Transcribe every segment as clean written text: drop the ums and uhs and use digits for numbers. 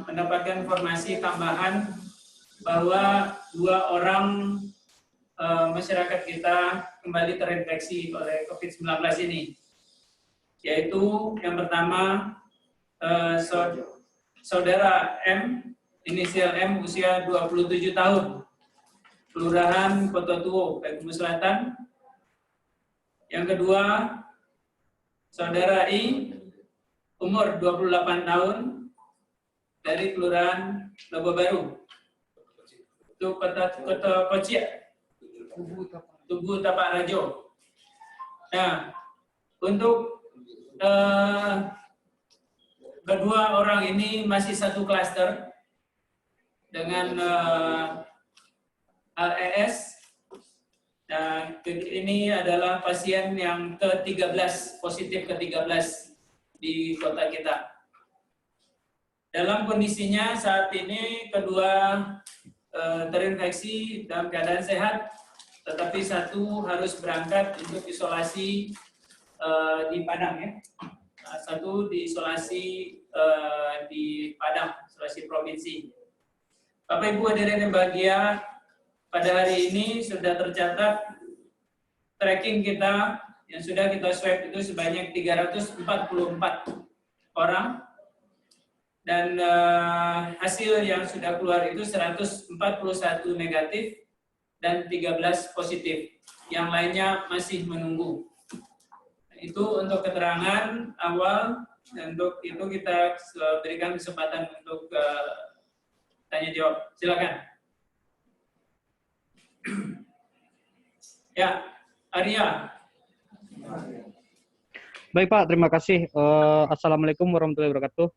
mendapatkan informasi tambahan bahwa 2 orang masyarakat kita kembali terinfeksi oleh COVID-19 ini, yaitu yang pertama saudara M, inisial M, usia 27 tahun, Kelurahan Kota Tuo, Payakumbuh Selatan. Yang kedua, saudara I, umur 28 tahun, dari Kelurahan Lobo Baru, itu Kota Kociak, Tugu Tapak Rajo. Nah, untuk kedua orang ini masih satu klaster dengan LES. Dan ini adalah pasien yang ke-13, positif ke-13 di kota kita. Dalam kondisinya saat ini kedua terinfeksi dalam keadaan sehat, tetapi satu harus berangkat untuk isolasi di Padang, ya. Satu diisolasi di Padang, isolasi provinsi. Bapak Ibu hadirin yang bahagia, pada hari ini sudah tercatat tracking kita yang sudah kita swab itu sebanyak 344 orang, dan hasil yang sudah keluar itu 141 negatif dan 13 positif. Yang lainnya masih menunggu. Itu untuk keterangan awal, dan untuk itu kita berikan kesempatan untuk tanya jawab. Silakan. Ya, Arya. Baik Pak, terima kasih. Assalamualaikum warahmatullahi wabarakatuh.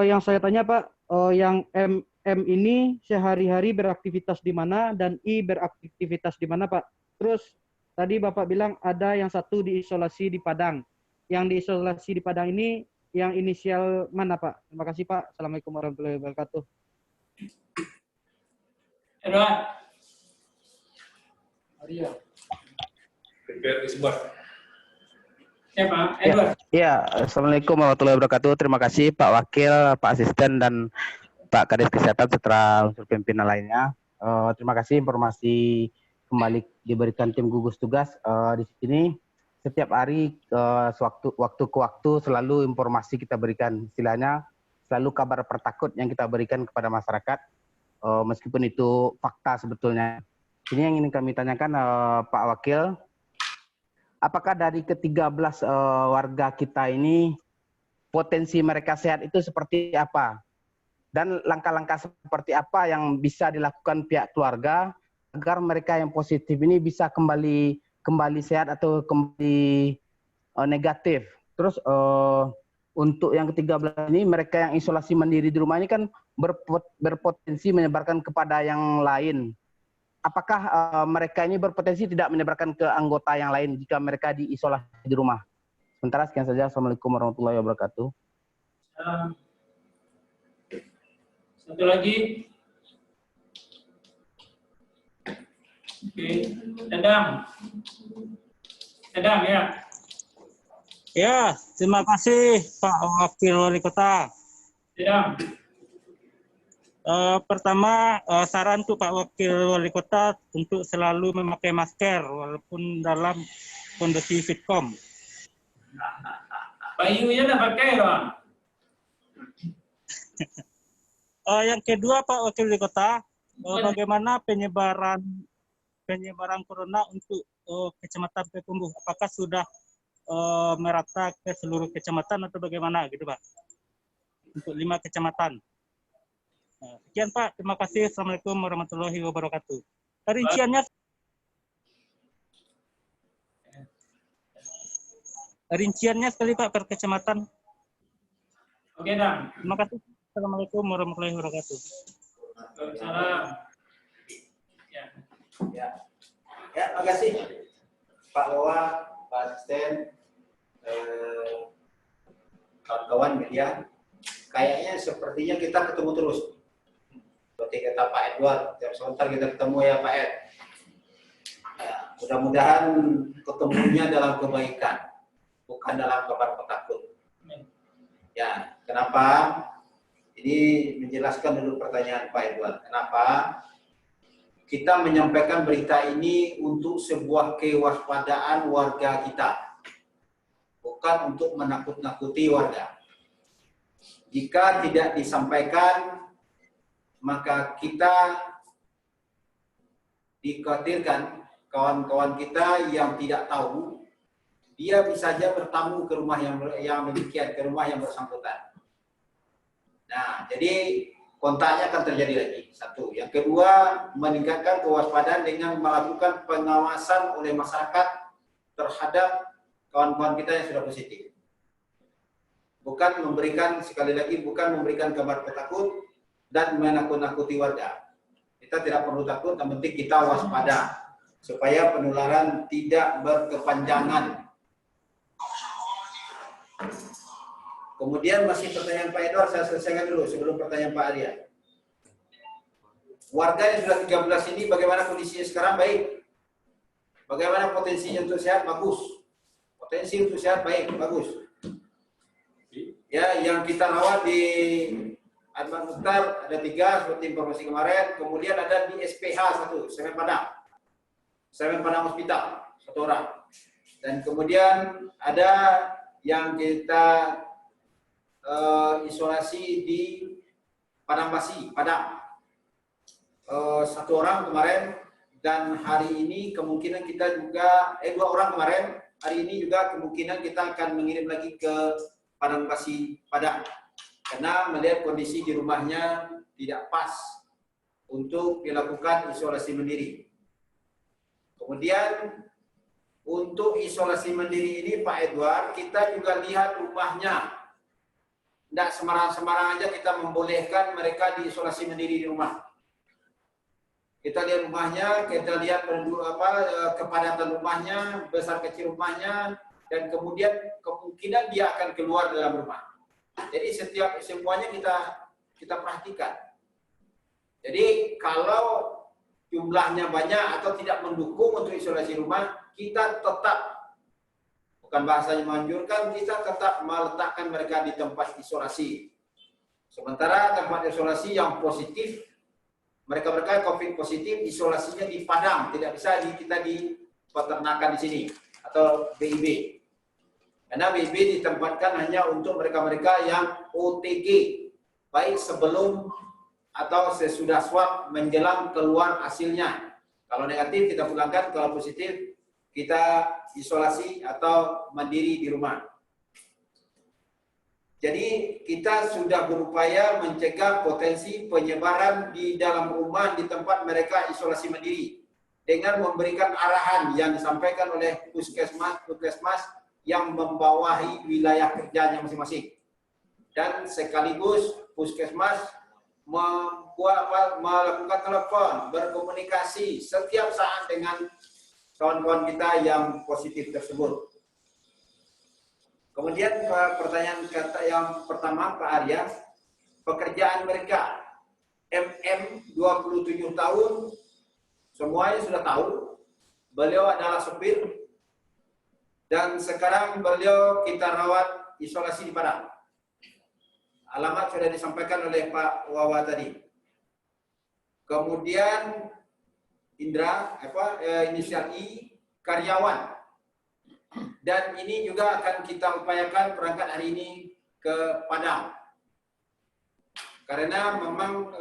Yang saya tanya Pak, yang M ini sehari-hari beraktivitas di mana dan I beraktivitas di mana Pak? Terus tadi Bapak bilang ada yang satu diisolasi di Padang. Yang diisolasi di Padang ini yang inisial mana Pak? Terima kasih Pak. Assalamualaikum warahmatullahi wabarakatuh. Edward. Arya. Ya Pak, Edward. Ya, Assalamualaikum warahmatullahi wabarakatuh. Terima kasih Pak Wakil, Pak Asisten, dan Pak Kadis Kesehatan serta unsur pimpinan lainnya. Terima kasih informasi kembali diberikan tim gugus tugas. Di sini setiap hari waktu ke waktu selalu informasi kita berikan, istilahnya selalu kabar pertakut yang kita berikan kepada masyarakat. Meskipun itu fakta sebetulnya. Ini yang ingin kami tanyakan Pak Wakil, apakah dari ke-13 warga kita ini potensi mereka sehat itu seperti apa? Dan langkah-langkah seperti apa yang bisa dilakukan pihak keluarga agar mereka yang positif ini bisa kembali sehat atau kembali negatif? Terus untuk yang ke-13 ini, mereka yang isolasi mandiri di rumah ini kan berpotensi menyebarkan kepada yang lain. Apakah mereka ini berpotensi tidak menyebarkan ke anggota yang lain jika mereka diisolasi di rumah? Sementara sekian saja. Assalamualaikum warahmatullahi wabarakatuh. Satu lagi. Oke, Dadang. Dadang ya. Ya, terima kasih Pak Wakil Wali Kota. Ya. Pertama, saran untuk Pak Wakil Wali Kota untuk selalu memakai masker walaupun dalam kondisi fitkom. Bayunya dah pakai Pak. Yang kedua Pak Wakil Wali Kota, bagaimana penyebaran corona untuk Kecamatan Payakumbuh? Apakah sudah merata ke seluruh kecamatan atau bagaimana gitu Pak? Untuk 5 kecamatan. Nah, sekian Pak, terima kasih. Assalamualaikum warahmatullahi wabarakatuh. Rinciannya sekali Pak per kecamatan. Oke, Dang. Terima kasih. Assalamualaikum warahmatullahi wabarakatuh. Salam. Ya, terima kasih Pak Loa, Pak Asisten, kawan-kawan media. Kayaknya sepertinya kita ketemu terus. Seperti kata Pak Edward, tiap sebentar kita ketemu ya Pak Ed. Ya, mudah-mudahan ketemunya dalam kebaikan, bukan dalam kabar petakut. Ya, Kenapa? Ini menjelaskan dulu pertanyaan Pak Edward. Kenapa kita menyampaikan berita ini untuk sebuah kewaspadaan warga kita, bukan untuk menakut-nakuti warga. Jika tidak disampaikan, maka kita dikhawatirkan kawan-kawan kita yang tidak tahu, dia bisa saja bertamu ke rumah yang demikian, ke rumah yang bersangkutan. Nah, jadi kontaknya akan terjadi lagi. Satu. Yang kedua, meningkatkan kewaspadaan dengan melakukan pengawasan oleh masyarakat terhadap kawan-kawan kita yang sudah positif. Bukan memberikan, sekali lagi, bukan memberikan kabar takut dan menakut-nakuti warga. Kita tidak perlu takut, yang penting kita waspada supaya penularan tidak berkepanjangan. Kemudian masih pertanyaan Pak Edward, saya selesaikan dulu sebelum pertanyaan Pak Arya. Warga yang sudah 13 ini bagaimana kondisinya sekarang? Baik. Bagaimana potensinya untuk sehat? Bagus. Potensi untuk sehat baik, bagus. Ya, yang kita rawat di Adman Mukhtar ada 3 seperti informasi kemarin. Kemudian ada di SPH 1, Semen Padang Hospital 1 orang. Dan kemudian ada yang kita isolasi di Padang Basi, Padang 1 orang kemarin. Dan hari ini kemungkinan kita juga 2 orang kemarin. Hari ini juga kemungkinan kita akan mengirim lagi ke Padang Basi, Padang. Karena melihat kondisi di rumahnya tidak pas untuk dilakukan isolasi mandiri. Kemudian untuk isolasi mandiri ini Pak Edward, kita juga lihat rumahnya. Tidak sembarang-sembarang aja kita membolehkan mereka diisolasi mandiri di rumah. Kita lihat rumahnya, kita lihat kepadatan rumahnya, besar kecil rumahnya, dan kemudian kemungkinan dia akan keluar dalam rumah. Jadi semuanya kita perhatikan. Jadi kalau jumlahnya banyak atau tidak mendukung untuk isolasi rumah, kita tetap, bukan bahasanya menganjurkan, kita tetap meletakkan mereka di tempat isolasi. Sementara tempat isolasi yang positif, mereka COVID positif, isolasinya di Padang, tidak bisa kita di peternakan di sini atau BIB. Karena BIB ditempatkan hanya untuk mereka-mereka yang OTG, baik sebelum atau sesudah swab menjelang keluar hasilnya. Kalau negatif kita pulangkan, kalau positif kita isolasi atau mandiri di rumah. Jadi kita sudah berupaya mencegah potensi penyebaran di dalam rumah di tempat mereka isolasi mandiri dengan memberikan arahan yang disampaikan oleh puskesmas yang membawahi wilayah kerjanya masing-masing. Dan sekaligus puskesmas melakukan telepon, berkomunikasi setiap saat dengan kawan-kawan kita yang positif tersebut. Kemudian pertanyaan yang pertama Pak Arya, pekerjaan mereka MM 27 tahun, semuanya sudah tahu, beliau adalah sopir, dan sekarang beliau kita rawat isolasi di Padang. Alamat sudah disampaikan oleh Pak Wawa tadi. Kemudian Indra, inisial I, karyawan. Dan ini juga akan kita upayakan berangkat hari ini ke Padang. Karena memang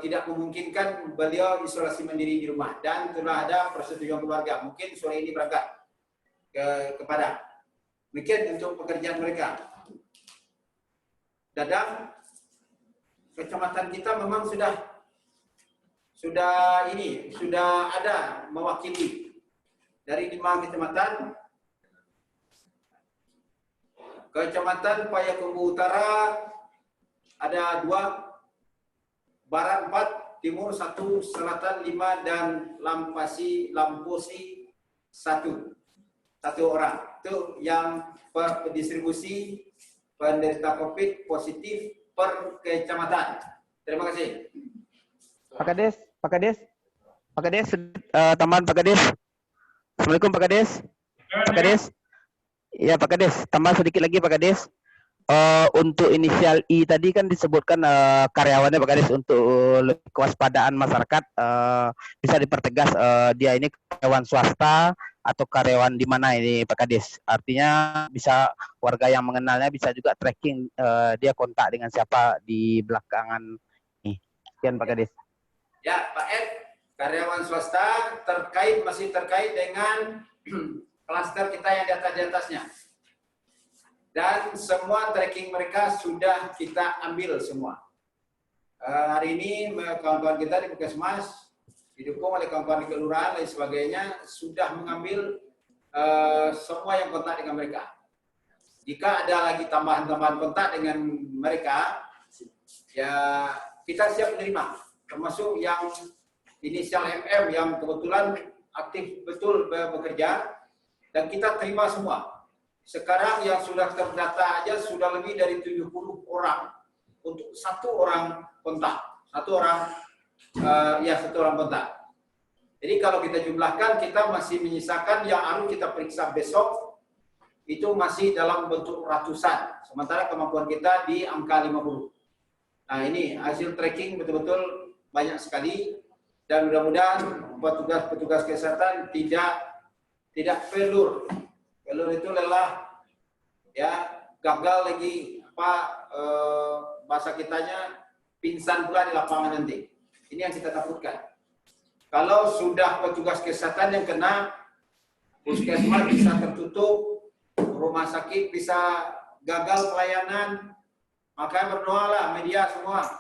tidak memungkinkan beliau isolasi mandiri di rumah. Dan telah ada persetujuan keluarga. Mungkin sore ini berangkat ke Padang. Demikian untuk pekerjaan mereka. Dadang, kecamatan kita memang sudah ada mewakili dari 5 kecamatan. Kecamatan Payakumbuh Utara ada 2, Barat 4, Timur 1, Selatan 5, dan Lamposi 1 orang. Itu yang distribusi penderita COVID positif per kecamatan. Terima kasih. Pak Kades, tambahan Pak Kades. Assalamualaikum Pak Kades. Pak Kades. Iya Pak Kades, tambah sedikit lagi Pak Kades. Untuk inisial I tadi kan disebutkan karyawannya Pak Kadis untuk lebih kewaspadaan masyarakat bisa dipertegas dia ini karyawan swasta atau karyawan di mana ini Pak Kadis. Artinya bisa warga yang mengenalnya bisa juga tracking dia kontak dengan siapa di belakangan ini. Sekian Pak Kadis. Ya, Pak Ed, karyawan swasta masih terkait dengan klaster kita yang di atasnya. Dan semua tracking mereka sudah kita ambil semua. Hari ini kawan-kawan kita di Puskesmas didukung oleh kawan-kawan di kelurahan dan sebagainya sudah mengambil semua yang kontak dengan mereka. Jika ada lagi tambahan-tambahan kontak dengan mereka, ya kita siap menerima. Termasuk yang inisial MM yang kebetulan aktif betul bekerja dan kita terima semua. Sekarang yang sudah terdata aja sudah lebih dari 70 orang untuk satu orang kontak. Satu orang kontak. Jadi kalau kita jumlahkan, kita masih menyisakan yang harus kita periksa besok, itu masih dalam bentuk ratusan. Sementara kemampuan kita di angka 50. Nah ini hasil tracking betul-betul banyak sekali. Dan mudah-mudahan petugas kesehatan tidak failure. Kalau itu lelah, ya gagal lagi bahasa kitanya pingsan pula di lapangan nanti. Ini yang kita takutkan. Kalau sudah petugas kesehatan yang kena, puskesmas bisa tertutup, rumah sakit bisa gagal pelayanan, maka berdoalah media semua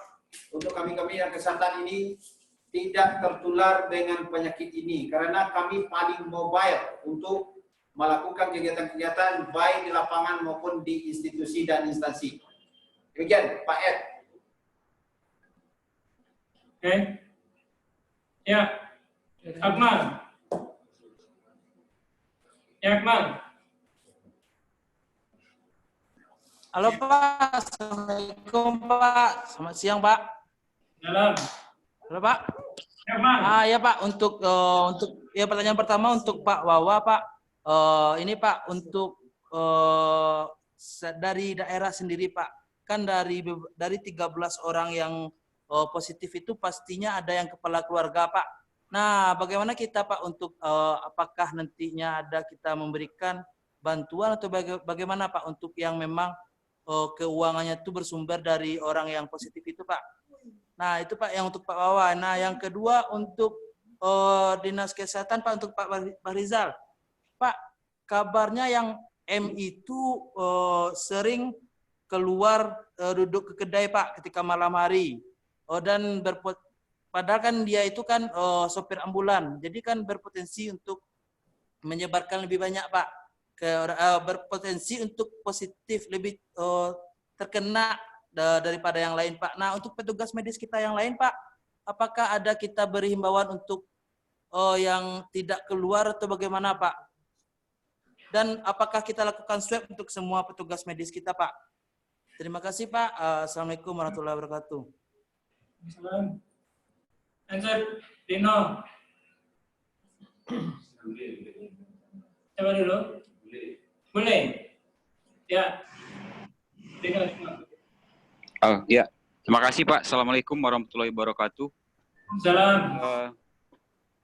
untuk kami-kami yang kesehatan ini tidak tertular dengan penyakit ini, karena kami paling mobile untuk melakukan kegiatan-kegiatan baik di lapangan maupun di institusi dan instansi. Demikian, Pak Ed. Oke. Ya, Akmal. Ya, Akmal. Halo Pak, Assalamualaikum Pak. Selamat siang Pak. Dalam. Halo Pak. Ya, Akmal. Ya Pak, untuk ya pertanyaan pertama untuk Pak Wawa Pak. Ini Pak untuk dari daerah sendiri Pak, kan dari 13 orang yang positif itu pastinya ada yang kepala keluarga Pak. Nah, bagaimana kita Pak untuk apakah nantinya ada kita memberikan bantuan atau bagaimana Pak untuk yang memang keuangannya itu bersumber dari orang yang positif itu Pak. Nah, itu Pak yang untuk Pak Wawa. Nah, yang kedua untuk Dinas Kesehatan Pak, untuk Pak Rizal. Pak, kabarnya yang M itu sering keluar duduk ke kedai Pak ketika malam hari. Dan padahal kan dia itu kan sopir ambulan. Jadi kan berpotensi untuk menyebarkan lebih banyak Pak. Berpotensi untuk positif lebih terkena daripada yang lain Pak. Nah, untuk petugas medis kita yang lain Pak, apakah ada kita beri himbauan untuk yang tidak keluar atau bagaimana Pak? Dan apakah kita lakukan swab untuk semua petugas medis kita, Pak? Terima kasih, Pak. Assalamualaikum warahmatullahi wabarakatuh. Assalamualaikum. Answer, Dino. Coba dulu. Boleh. Ya. Dino. Oh, ya. Terima kasih, Pak. Assalamualaikum warahmatullahi wabarakatuh. Salam.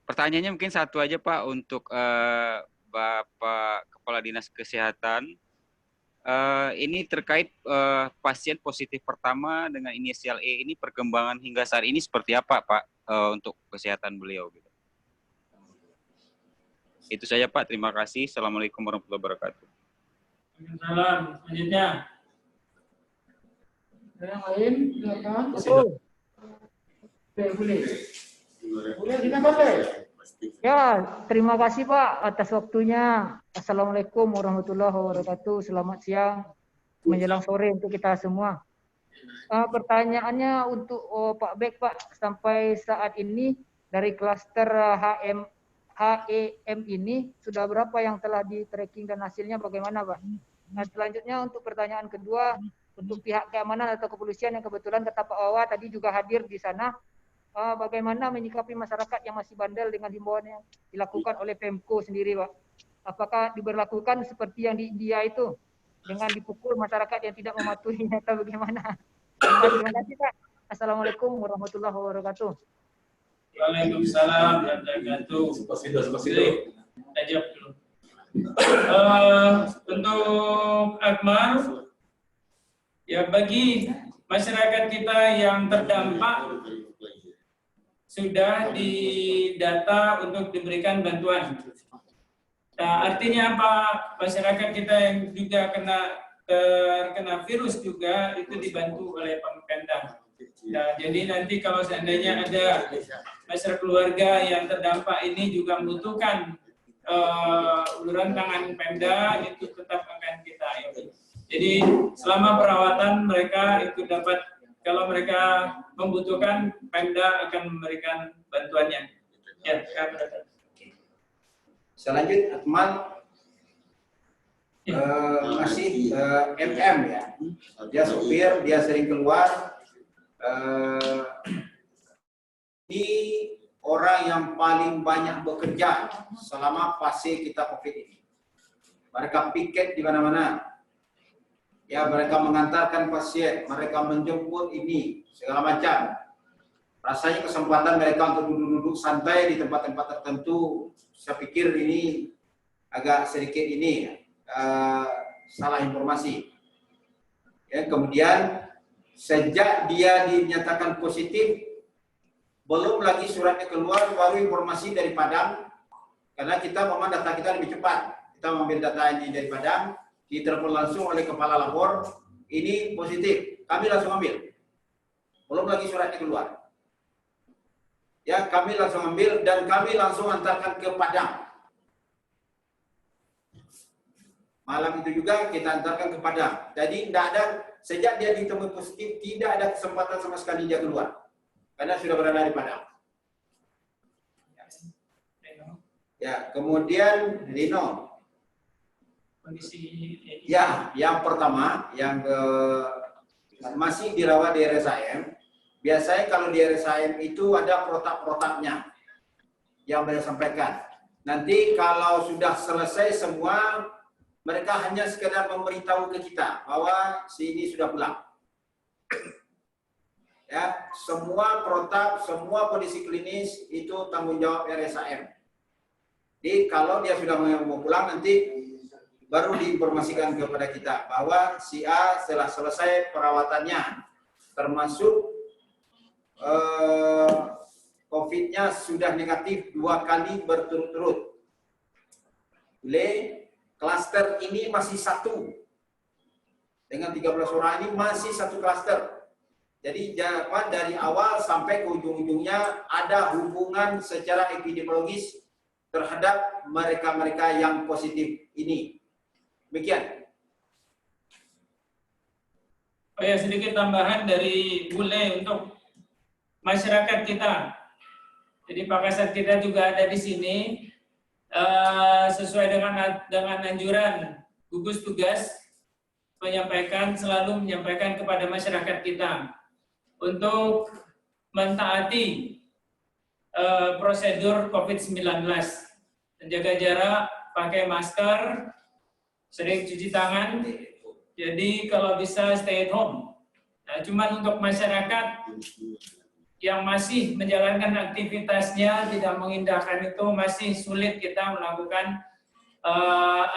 Pertanyaannya mungkin satu aja, Pak, untuk Bapak Kepala Dinas Kesehatan. Ini terkait pasien positif pertama dengan inisial E ini, perkembangan hingga saat ini seperti apa Pak untuk kesehatan beliau? Gitu. Itu saja Pak, terima kasih. Assalamualaikum warahmatullahi wabarakatuh. Salam. Selanjutnya. Yang lain, silakan. Boleh. Boleh, kita boleh. Ya, terima kasih Pak atas waktunya. Assalamualaikum warahmatullahi wabarakatuh. Selamat siang menjelang sore untuk kita semua. Pertanyaannya untuk Pak Bek Pak, sampai saat ini dari klaster HEM ini sudah berapa yang telah di tracking dan hasilnya bagaimana Pak? Nah, selanjutnya untuk pertanyaan kedua, untuk pihak keamanan atau kepolisian yang kebetulan kata Pak Wawa tadi juga hadir di sana. Bagaimana menyikapi masyarakat yang masih bandel dengan himbauan yang dilakukan oleh Pemko sendiri, Pak? Apakah diberlakukan seperti yang di India itu? dengan dipukul masyarakat yang tidak mematuhinya atau bagaimana? Terima kasih Pak. Assalamualaikum warahmatullahi wabarakatuh. Waalaikumsalam warahmatullahi wabarakatuh. Ajab dulu. Untuk Akmal, ya bagi masyarakat kita yang terdampak sudah didata untuk diberikan bantuan. Nah, artinya apa? Masyarakat kita yang juga terkena virus juga itu dibantu oleh Pemda. Nah, jadi nanti kalau seandainya ada masyarakat keluarga yang terdampak ini juga membutuhkan uluran tangan Pemda, itu tetap akan kita ini. Jadi selama perawatan mereka itu dapat, kalau mereka membutuhkan, Pemda akan memberikan bantuannya. Ya, Selanjutnya Akmal, masih MM ya. Dia supir, dia sering keluar. Ini orang yang paling banyak bekerja selama fase kita COVID ini. Mereka piket di mana-mana. Ya, mereka mengantarkan pasien, mereka menjemput ini, segala macam. Rasanya kesempatan mereka untuk duduk-duduk santai di tempat-tempat tertentu, saya pikir ini agak sedikit ini salah informasi. Ya, kemudian sejak dia dinyatakan positif, belum lagi suratnya keluar, baru informasi dari Padang, karena kita memang data kita lebih cepat. Kita mengambil data ini dari Padang, ditelepon langsung oleh kepala lapor, ini positif, kami langsung ambil. Belum lagi suratnya keluar. Ya, kami langsung ambil dan kami langsung antarkan ke Padang. Malam itu juga kita antarkan ke Padang. Jadi tidak ada, sejak dia ditemui positif, tidak ada kesempatan sama sekali dia keluar. Karena sudah berada di Padang. Ya, kemudian Lino. Ya, yang pertama, yang masih dirawat di RSIM. Biasanya kalau di RSIM itu ada protap-protapnya yang saya sampaikan. Nanti kalau sudah selesai semua, mereka hanya sekedar memberitahu ke kita bahwa si ini sudah pulang. Ya, semua protap, semua kondisi klinis itu tanggung jawab RSIM. Jadi kalau dia sudah mau pulang, nanti baru diinformasikan kepada kita bahwa si A setelah selesai perawatannya, termasuk COVID-nya sudah negatif 2 kali berturut-turut. Klaster ini masih 1. Dengan 13 orang ini masih 1 klaster. Jadi dari awal sampai ke ujung-ujungnya ada hubungan secara epidemiologis terhadap mereka-mereka yang positif ini. Demikian. Oh ya, sedikit tambahan dari Bule untuk masyarakat kita. Jadi Pak Kasat kita juga ada di sini sesuai dengan anjuran gugus tugas selalu menyampaikan kepada masyarakat kita untuk mentaati prosedur COVID-19, menjaga jarak, pakai masker, sering cuci tangan. Jadi kalau bisa stay at home. Nah, cuman untuk masyarakat yang masih menjalankan aktivitasnya, tidak mengindahkan itu, masih sulit kita melakukan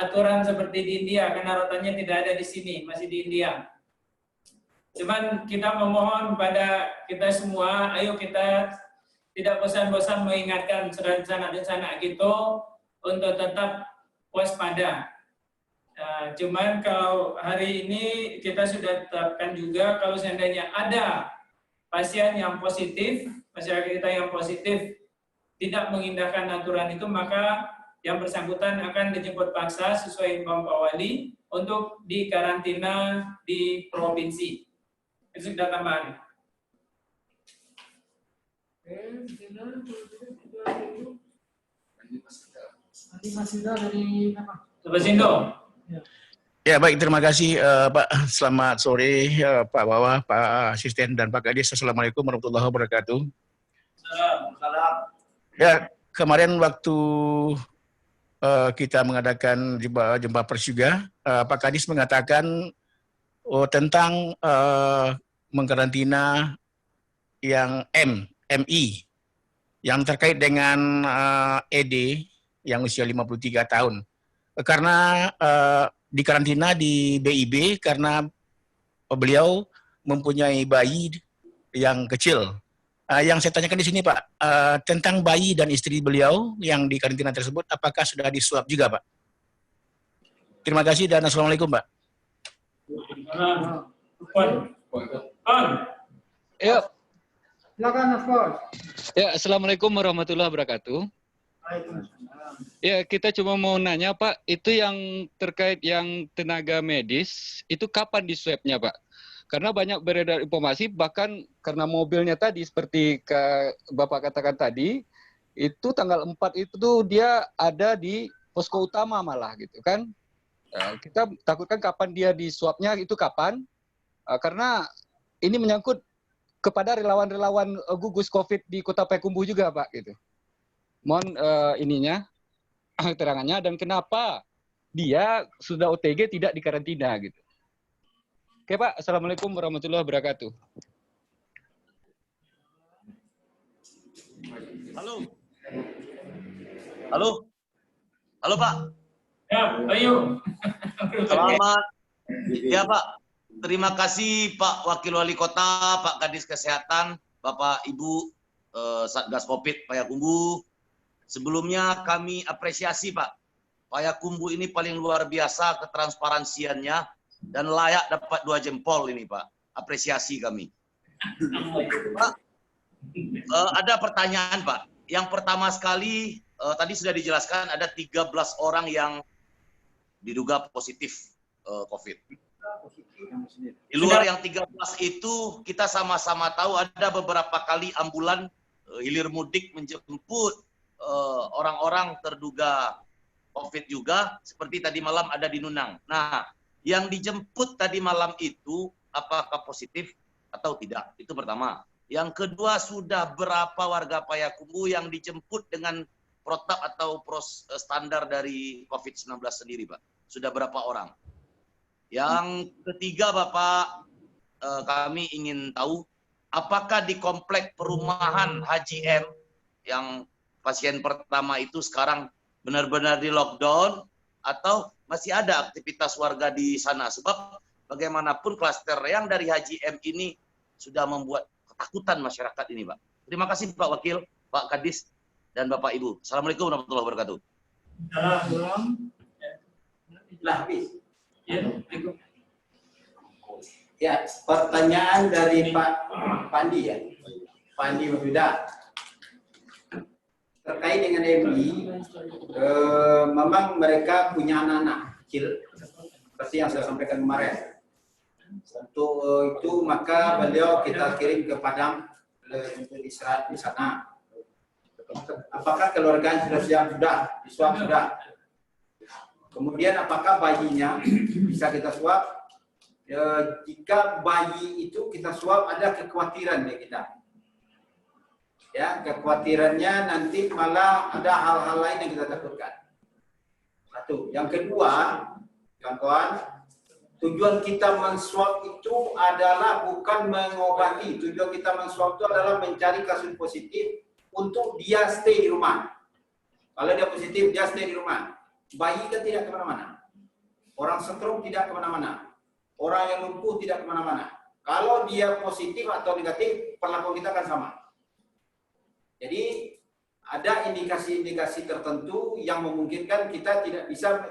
aturan seperti di India, karena rotannya tidak ada di sini, masih di India. Cuman kita memohon kepada kita semua, ayo kita tidak bosan-bosan mengingatkan rencana-rencana gitu untuk tetap waspada. Cuman kalau hari ini kita sudah tetapkan juga kalau seandainya ada pasien yang positif, masyarakat kita yang positif tidak mengindahkan aturan itu, maka yang bersangkutan akan dijemput paksa sesuai imbauan Pak Wali untuk dikarantina di provinsi. Itu sudah tambahan. Ya, baik, terima kasih Pak. Selamat sore Pak Wawa, Pak Asisten dan Pak Kadis. Assalamualaikum warahmatullahi wabarakatuh. Salam. Ya, kemarin waktu kita mengadakan jumpa pers juga. Pak Kadis mengatakan tentang mengkarantina yang MI yang terkait dengan ED yang usia 53 tahun. Karena dikarantina di BIB karena beliau mempunyai bayi yang kecil. Yang saya tanyakan di sini Pak, tentang bayi dan istri beliau yang dikarantina tersebut, apakah sudah diswab juga Pak? Terima kasih dan Assalamualaikum Pak. Ya. Silakan Asfal. Ya, Assalamualaikum warahmatullahi wabarakatuh. Ya, kita cuma mau nanya Pak, itu yang terkait yang tenaga medis, itu kapan di swab-nya Pak? Karena banyak beredar informasi, bahkan karena mobilnya tadi, seperti Bapak katakan tadi, itu tanggal 4 itu dia ada di posko utama malah gitu kan. Kita takutkan kapan dia di swab-nya itu kapan, karena ini menyangkut kepada relawan-relawan gugus COVID di Kota Payakumbuh juga Pak gitu. Mohon ininya keterangannya dan kenapa dia sudah OTG tidak dikarantina gitu. Oke Pak, Assalamualaikum warahmatullahi wabarakatuh. Halo. Halo. Halo Pak. Ya, ayo. Selamat. Ya Pak. Terima kasih Pak Wakil Wali Kota, Pak Kadis Kesehatan, Bapak Ibu Satgas Covid Payakumbuh. Sebelumnya kami apresiasi Pak. Payakumbuh ini paling luar biasa ketransparansiannya dan layak dapat 2 jempol ini Pak. Apresiasi kami. Pak, ada pertanyaan Pak. Yang pertama sekali, tadi sudah dijelaskan ada 13 orang yang diduga positif COVID. Di luar yang 13 itu kita sama-sama tahu ada beberapa kali ambulan hilir mudik menjemput orang-orang terduga COVID juga, seperti tadi malam ada di Nunang. Nah, yang dijemput tadi malam itu apakah positif atau tidak? Itu pertama. Yang kedua, sudah berapa warga Payakumbuh yang dijemput dengan protap atau standar dari COVID-19 sendiri, Pak? Sudah berapa orang? Yang ketiga, Bapak, kami ingin tahu apakah di komplek perumahan Haji M yang pasien pertama itu sekarang benar-benar di lockdown atau masih ada aktivitas warga di sana? Sebab bagaimanapun klaster yang dari Haji M ini sudah membuat ketakutan masyarakat ini, Pak. Terima kasih Pak Wakil, Pak Kadis, dan Bapak Ibu. Assalamualaikum warahmatullahi wabarakatuh. Habis. Ya, pertanyaan dari Pak Pandi ya. Pandi Mafuda. Terkait dengan MI, memang mereka punya anak-anak kecil, seperti yang saya sampaikan kemarin. Untuk itu maka beliau kita kirim ke Padang untuk istirahat di sana. Apakah keluarga sudah siap? Sudah, diswab sudah. Kemudian apakah bayinya bisa kita swab? Jika bayi itu kita swab ada kekhawatiran dari kita. Ya, kekhawatirannya nanti malah ada hal-hal lain yang kita takutkan. Satu. Yang kedua, kawan-kawan, tujuan kita menswab itu adalah bukan mengobati. Tujuan kita menswab itu adalah mencari kasus positif untuk dia stay di rumah. Kalau dia positif, dia stay di rumah. Bayi kan tidak kemana-mana. Orang stroke tidak kemana-mana. Orang yang lumpuh tidak kemana-mana. Kalau dia positif atau negatif, perlakuan kita akan sama. Jadi ada indikasi-indikasi tertentu yang memungkinkan kita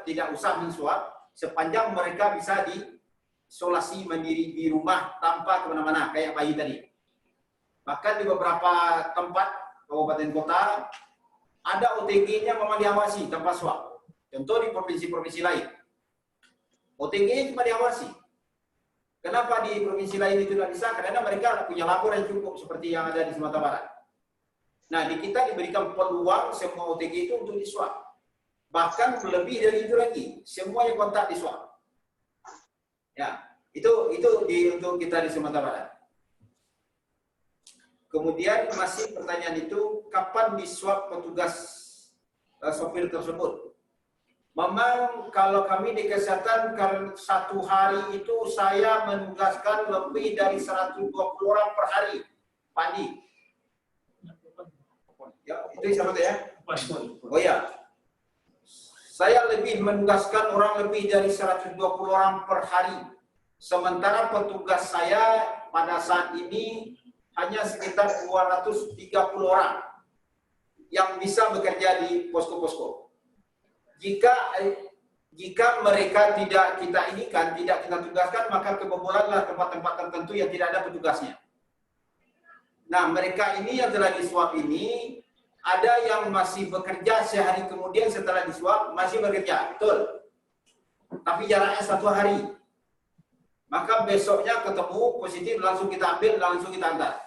tidak usah menswab sepanjang mereka bisa diisolasi mandiri di rumah tanpa kemana-mana kayak bayi tadi. Bahkan di beberapa tempat kabupaten kota ada OTG-nya memang diawasi tanpa swab. Contoh di provinsi-provinsi lain, OTG cuma diawasi. Kenapa di provinsi lain itu tidak bisa? Karena mereka punya lapor yang cukup seperti yang ada di Sumatera Barat. Nah, di kita diberikan peluang semua OTG itu untuk diswab. Bahkan lebih dari itu lagi, semua yang kontak diswab. Ya, itu untuk kita di Sumatera Barat. Kemudian masih pertanyaan itu, kapan diswab petugas sopir tersebut? Memang kalau kami di kesehatan, satu hari itu saya menugaskan lebih dari 120 orang per hari, Pak Andi. Ya, itu sama ya? Oh ya. Saya menugaskan orang lebih dari 120 orang per hari. Sementara petugas saya pada saat ini hanya sekitar 230 orang yang bisa bekerja di posko-posko. Jika mereka tidak kita tugaskan, maka kebobolanlah tempat-tempat tertentu yang tidak ada petugasnya. Nah, mereka ini yang telah disuap ini, ada yang masih bekerja sehari kemudian setelah disuap, masih bekerja, betul. Tapi jaraknya 1 hari. Maka besoknya ketemu positif, langsung kita ambil, langsung kita antar.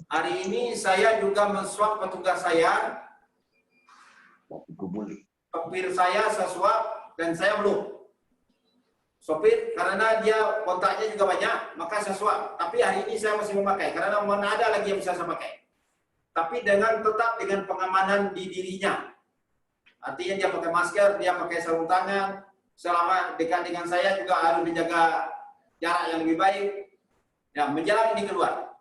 Hari ini saya juga mensuap petugas saya, sopir saya swab dan saya belum. Sopir karena dia kontaknya juga banyak, maka saya swab. Tapi hari ini saya masih memakai karena mana ada lagi yang bisa saya pakai. Tapi tetap dengan pengamanan di dirinya. Artinya dia pakai masker, dia pakai sarung tangan. Selama dekat dengan saya juga harus menjaga jarak yang lebih baik. Ya, menjelang ini keluar.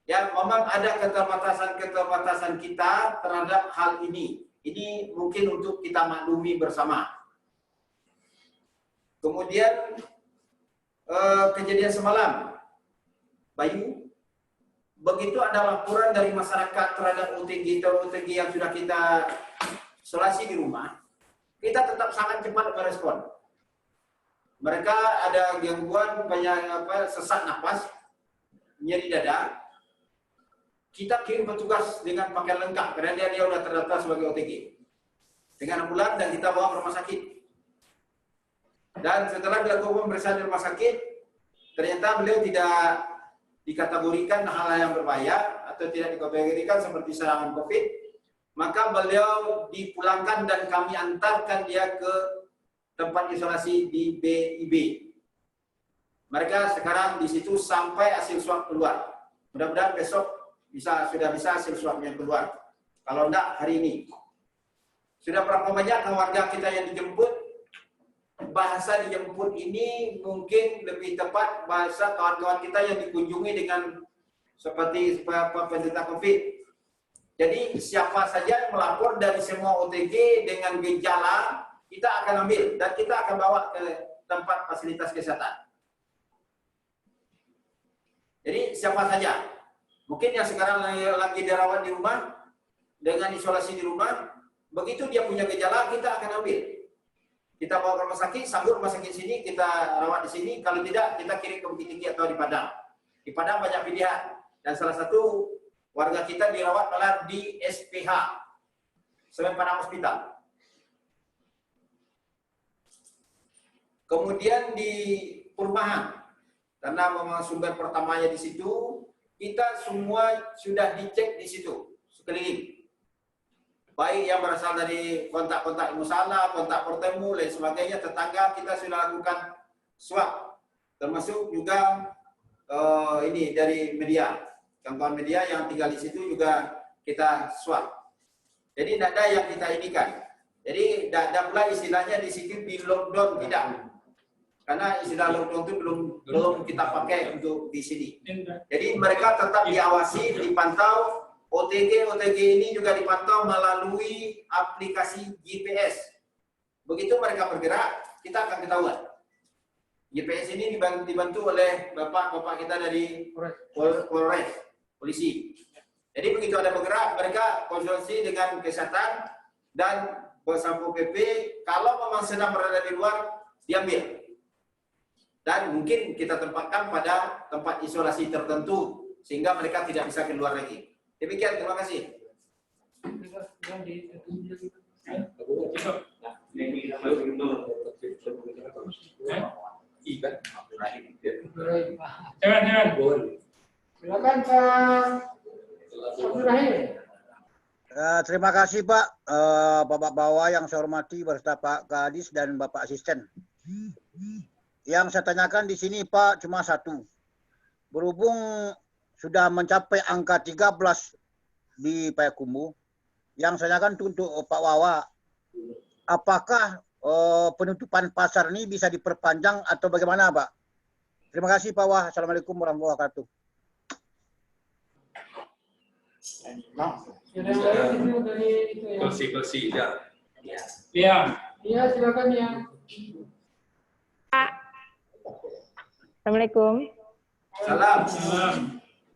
Ya, memang ada keterbatasan kita terhadap hal ini. Ini mungkin untuk kita maklumi bersama. Kemudian kejadian semalam, Bayu, begitu ada laporan dari masyarakat terhadap OTG yang sudah kita isolasi di rumah, kita tetap sangat cepat merespon. Mereka ada gangguan banyak sesak napas, nyeri dada. Kita kirim petugas dengan pakaian lengkap karena dia sudah terdaftar sebagai OTG dengan ambulan dan kita bawa ke rumah sakit. Dan setelah dilakukan pemeriksaan di rumah sakit, ternyata beliau tidak dikategorikan hal yang berbahaya atau tidak dikategorikan seperti serangan COVID. Maka beliau dipulangkan dan kami antarkan dia ke tempat isolasi di BIB. Mereka sekarang di situ sampai hasil swab keluar. Mudah-mudahan besok sudah bisa hasil swabnya keluar. Kalau enggak hari ini. Sudah berapa banyak warga kita yang dijemput? Bahasa dijemput ini mungkin lebih tepat bahasa kawan-kawan kita yang dikunjungi dengan seperti penderita COVID. Jadi siapa saja yang melapor dari semua OTG dengan gejala, kita akan ambil dan kita akan bawa ke tempat fasilitas kesehatan. Jadi siapa saja, mungkin yang sekarang lagi dirawat di rumah, dengan isolasi di rumah, begitu dia punya gejala, kita akan ambil. Kita bawa ke rumah sakit, sambut rumah sakit sini, kita rawat di sini. Kalau tidak, kita kirim ke Bukit Tinggi atau di Padang. Di Padang banyak pilihan. Dan salah satu warga kita dirawat malah di SPH, Semen Padang Hospital. Kemudian di perumahan, karena memang sumber pertamanya di situ, kita semua sudah dicek di situ, sekeliling. Baik yang berasal dari kontak-kontak musalah, kontak bertemu, lain sebagainya, tetangga kita sudah lakukan swab. Termasuk juga ini dari media. Kawan-kawan media yang tinggal di situ juga kita swab. Jadi tidak ada yang kita inikan. Jadi tidak ada pula istilahnya di situ di lockdown, tidak. Karena istilah lockdown itu belum kita pakai untuk di sini. Jadi mereka tetap diawasi, dipantau. OTG ini juga dipantau melalui aplikasi GPS. Begitu mereka bergerak, kita akan ketahuan. GPS ini dibantu oleh bapak-bapak kita dari Polres, polisi. Jadi begitu ada bergerak, mereka konsultasi dengan kesehatan dan Satpol PP. Kalau memang sedang berada di luar, diambil. Dan mungkin kita tempatkan pada tempat isolasi tertentu sehingga mereka tidak bisa keluar lagi. Demikian, terima kasih. Silakan Pak Abdurrahim. Terima kasih Pak, Bapak Bawa yang saya hormati beserta Pak Kadis dan Bapak Asisten. Yang saya tanyakan di sini Pak cuma satu. Berhubung sudah mencapai angka 13 di Payakumbuh, Yang saya tanyakan untuk Pak Wawa, apakah penutupan pasar ini bisa diperpanjang atau bagaimana, Pak? Terima kasih, Pak Wawa. Assalamualaikum warahmatullahi wabarakatuh. Bersih ya. Ya. Iya, silakan ya. Assalamualaikum. Salam.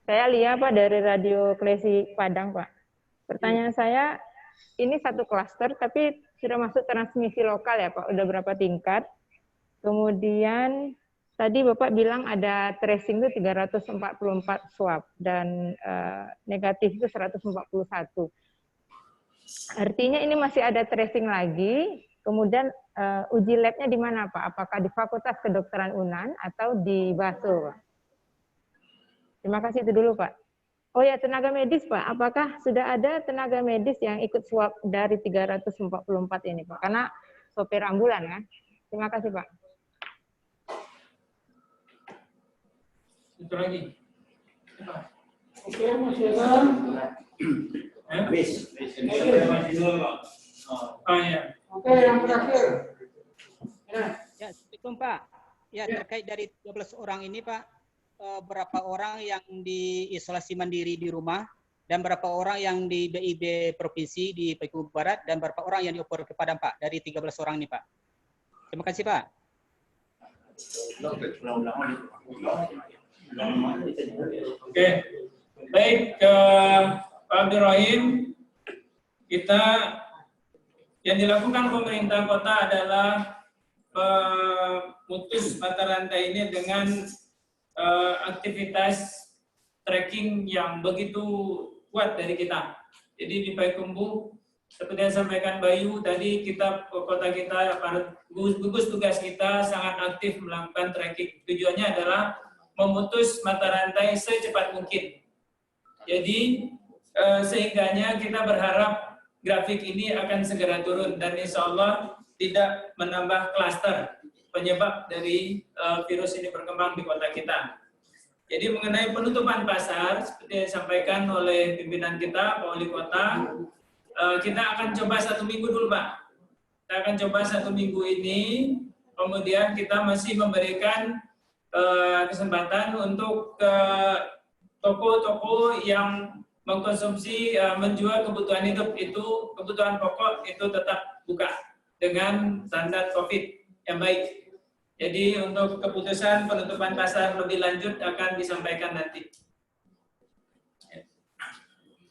Saya Lia Pak dari Radio Klesi Padang Pak. Pertanyaan saya, ini satu klaster tapi sudah masuk transmisi lokal ya Pak, udah berapa tingkat? Kemudian tadi Bapak bilang ada tracing itu 344 swab dan negatif itu 141. Artinya ini masih ada tracing lagi, kemudian uji labnya di mana Pak? Apakah di Fakultas Kedokteran UNAN atau di BASO Pak? Terima kasih itu dulu Pak. Oh ya, tenaga medis Pak, apakah sudah ada tenaga medis yang ikut swab dari 344 ini Pak? Karena sopir ambulan kan? Terima kasih Pak. Itu lagi. Oke, masih ada. Habis. Oh ya. Oke, yang terakhir. Ya, Assalamualaikum Pak. Ya, terkait dari 13 orang ini Pak, berapa orang yang diisolasi mandiri di rumah dan berapa orang yang di BIB Provinsi di Payakumbuh Barat dan berapa orang yang dioper ke Padang Pak dari 13 orang ini Pak. Terima kasih Pak. Oke. Baik, Pak Abdul Rahim, kita yang dilakukan pemerintah kota adalah memutus mata rantai ini dengan aktivitas tracking yang begitu kuat dari kita. Jadi di Payakumbuh, seperti yang disampaikan Bayu tadi, kita kota kita, para gugus tugas kita sangat aktif melakukan tracking. Tujuannya adalah memutus mata rantai secepat mungkin. Jadi sehingganya kita berharap grafik ini akan segera turun dan insya Allah tidak menambah klaster penyebab dari virus ini berkembang di kota kita. Jadi mengenai penutupan pasar, seperti yang disampaikan oleh pimpinan kita, Pak Wali Kota, kita akan coba 1 minggu dulu Pak. Kita akan coba 1 minggu ini, kemudian kita masih memberikan kesempatan untuk toko-toko yang mengkonsumsi, menjual kebutuhan hidup itu, kebutuhan pokok itu tetap buka dengan standar COVID yang baik. Jadi untuk keputusan penutupan pasar lebih lanjut akan disampaikan nanti.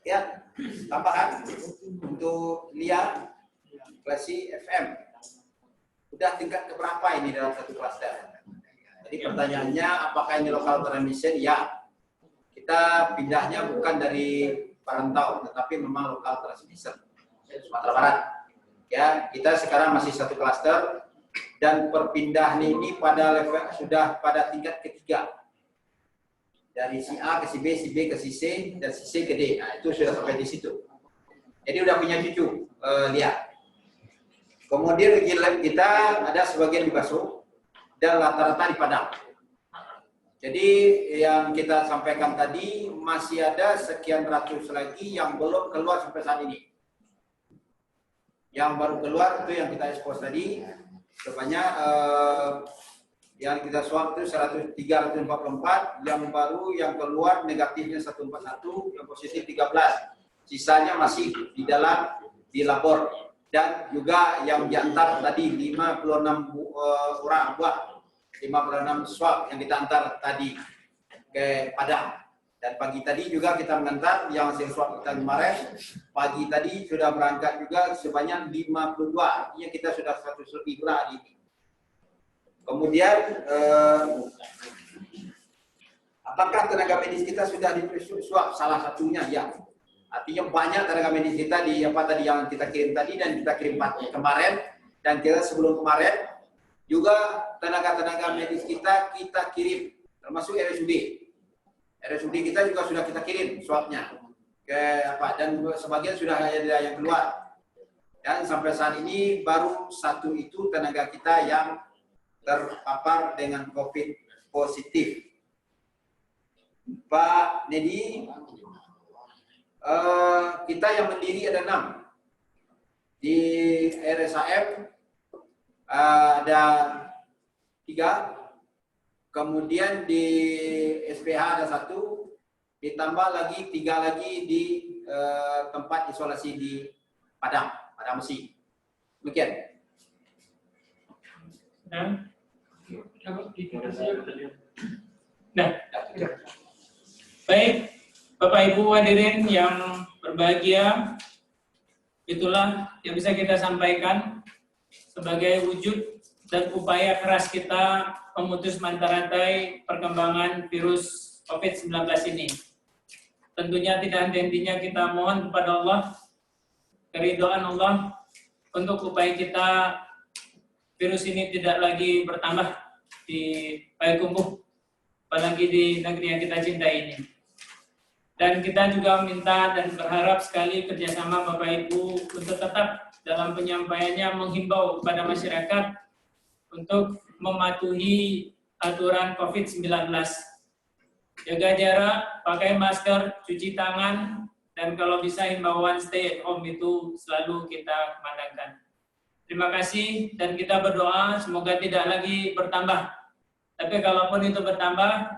Ya, tambahan untuk Lia Klesi FM. Udah tingkat keberapa ini dalam satu klaster? Jadi pertanyaannya apakah ini local transmission? Ya. Kita pindahnya bukan dari perantau, tetapi memang local transmission Sumatera Barat. Ya, kita sekarang masih satu klaster dan perpindahan ini pada level sudah pada tingkat ketiga. Dari si A ke si B ke si C, dan si C ke D. Nah, itu sudah sampai di situ. Jadi udah punya cucu, lihat. Kemudian uji lab kita ada sebagian di Baso dan rata-rata di Padang. Jadi yang kita sampaikan tadi masih ada sekian ratus lagi yang belum keluar sampai saat ini. Yang baru keluar itu yang kita expose tadi sebanyak yang kita swab itu 344, yang baru yang keluar negatifnya 141, yang positif 13. Sisanya masih di dalam di labor dan juga yang diantar tadi 56 orang buah 56 swab yang kita antar tadi ke Padang. Dan pagi tadi juga kita mengantar yang hasil swab kita kemarin, pagi tadi sudah berangkat juga sebanyak 52, artinya kita sudah 100 lebih pula hari ini. Kemudian, apakah tenaga medis kita sudah swab? Salah satunya, ya. Artinya banyak tenaga medis kita di apa tadi yang kita kirim tadi dan kita kirim kemarin, dan kita sebelum kemarin, juga tenaga-tenaga medis kita kirim, termasuk RSUD. RSUD kita juga sudah kita kirim swabnya ke apa, dan sebagian sudah ada yang keluar. Dan sampai saat ini baru satu itu tenaga kita yang terpapar dengan COVID positif. Pak Nedi, kita yang mandiri ada 6. Di RSAM ada 3, kemudian di SPH ada 1, ditambah lagi 3 lagi di tempat isolasi di Padang Besi. Demikian. Nah, baik, Bapak Ibu hadirin yang berbahagia, itulah yang bisa kita sampaikan sebagai wujud dan upaya keras kita memutus mata rantai perkembangan virus COVID-19 ini. Tentunya tidak henti-hentinya kita mohon kepada Allah, keridhaan Allah, untuk upaya kita virus ini tidak lagi bertambah di Payakumbuh, apalagi di negeri yang kita cintai ini. Dan kita juga minta dan berharap sekali kerjasama Bapak Ibu untuk tetap dalam penyampaiannya menghimbau kepada masyarakat untuk mematuhi aturan COVID-19. Jaga jarak, pakai masker, cuci tangan, dan kalau bisa himbauan stay at home itu selalu kita kumandangkan. Terima kasih dan kita berdoa semoga tidak lagi bertambah. Tapi kalaupun itu bertambah,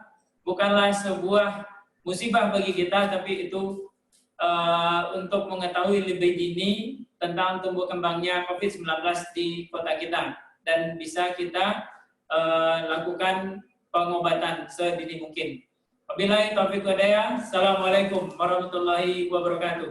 bukanlah sebuah musibah bagi kita, tapi itu untuk mengetahui lebih dini tentang tumbuh kembangnya COVID-19 di kota kita. Dan bisa kita lakukan pengobatan sedini mungkin. Wabillahi taufiq wa hidayah. Assalamualaikum warahmatullahi wabarakatuh.